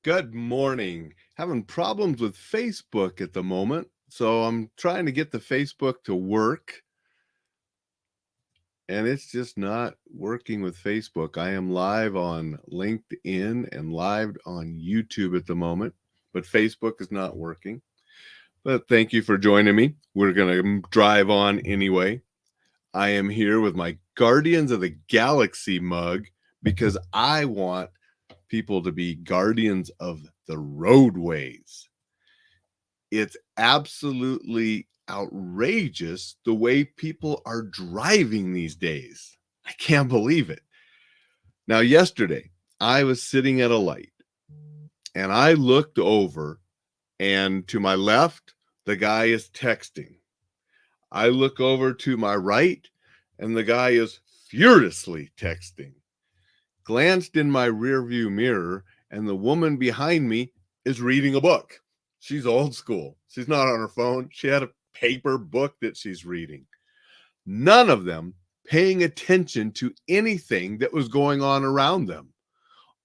Good morning. Having problems with Facebook at the moment, so I'm trying to get the Facebook to work, and it's just not working with Facebook. I am live on LinkedIn and live on YouTube at the moment, but Facebook is not working. But thank you for joining me. We're going to drive on anyway. I am here with my Guardians of the Galaxy mug because I want people to be guardians of the roadways. It's absolutely outrageous the way people are driving these days. I can't believe it. Now, yesterday, I was sitting at a light and I looked over, and to my left, the guy is texting. I look over to my right, and the guy is furiously texting. Glanced in my rearview mirror, and the woman behind me is reading a book. She's old school. She's not on her phone. She had a paper book that she's reading. None of them paying attention to anything that was going on around them.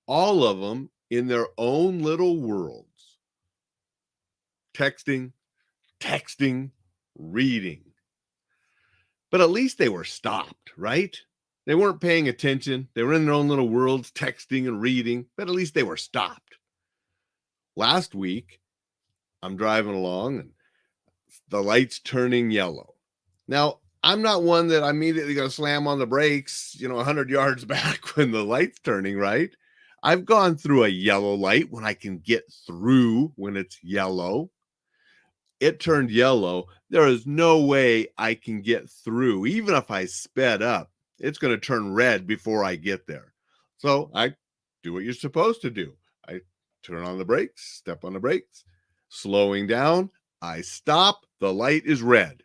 All of them in their own little worlds. Texting, texting, reading. But at least they were stopped, right? They weren't paying attention. They were in their own little worlds, texting and reading, but at least they were stopped. Last week, I'm driving along and the light's turning yellow. Now, I'm not one that immediately going to slam on the brakes, 100 yards back when the light's turning, right? I've gone through a yellow light when I can get through when it's yellow. It turned yellow. There is no way I can get through. Even if I sped up, it's going to turn red before I get there. So I do what you're supposed to do. I turn on the brakes, step on the brakes, slowing down. I stop. The light is red.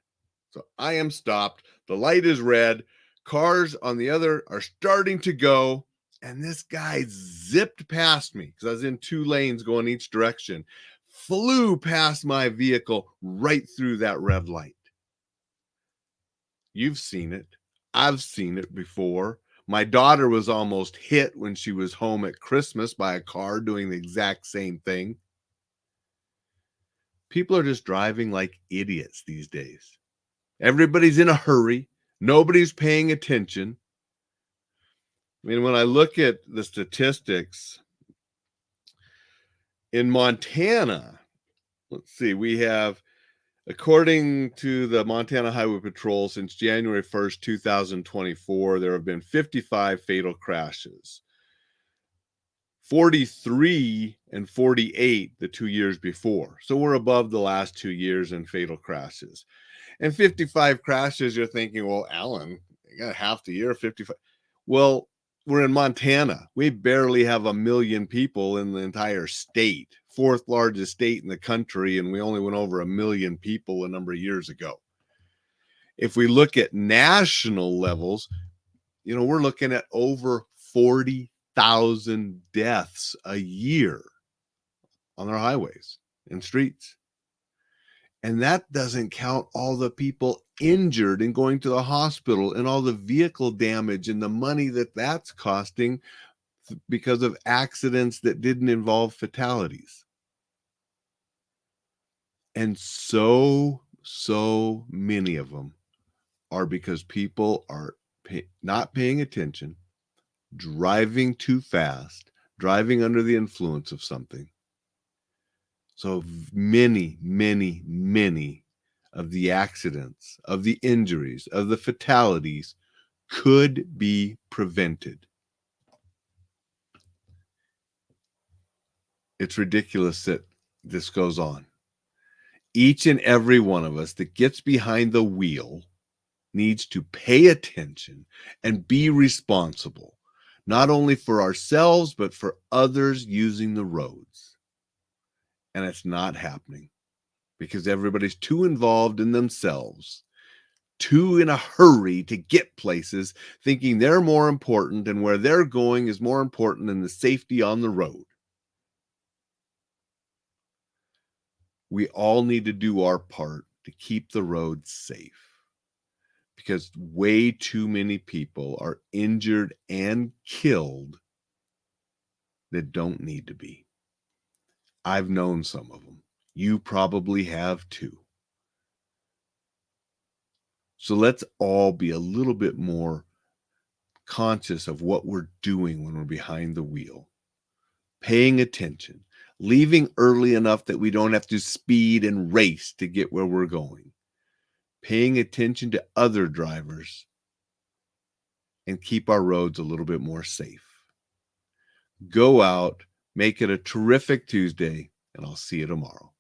So I am stopped. The light is red. Cars on the other are starting to go. And this guy zipped past me because I was in two lanes going each direction, flew past my vehicle right through that red light. You've seen it. I've seen it before. My daughter was almost hit when she was home at Christmas by a car doing the exact same thing. People are just driving like idiots these days. Everybody's in a hurry. Nobody's paying attention. I mean, when I look at the statistics in Montana, let's see, we have, according to the Montana Highway Patrol, since January 1st, 2024, there have been 55 fatal crashes. 43 and 48 the 2 years before. So we're above the last 2 years in fatal crashes. And 55 crashes, you're thinking, well, Alain, you got half the year, 55. Well, we're in Montana. We barely have 1 million people in the entire state, fourth largest state in the country, and we only went over 1 million people a number of years ago. If we look at national levels, we're looking at over 40,000 deaths a year on our highways and streets. And that doesn't count all the people injured and going to the hospital and all the vehicle damage and the money that's costing because of accidents that didn't involve fatalities. And so many of them are because people are not paying attention, driving too fast, driving under the influence of something. So many of the accidents, of the injuries, of the fatalities could be prevented. It's ridiculous that this goes on. Each and every one of us that gets behind the wheel needs to pay attention and be responsible, not only for ourselves, but for others using the roads. And it's not happening because everybody's too involved in themselves, too in a hurry to get places, thinking they're more important and where they're going is more important than the safety on the road. We all need to do our part to keep the roads safe because way too many people are injured and killed that don't need to be. I've known some of them. You probably have too. So let's all be a little bit more conscious of what we're doing when we're behind the wheel, paying attention, leaving early enough that we don't have to speed and race to get where we're going, paying attention to other drivers, and keep our roads a little bit more safe. Go out, make it a terrific Tuesday, and I'll see you tomorrow.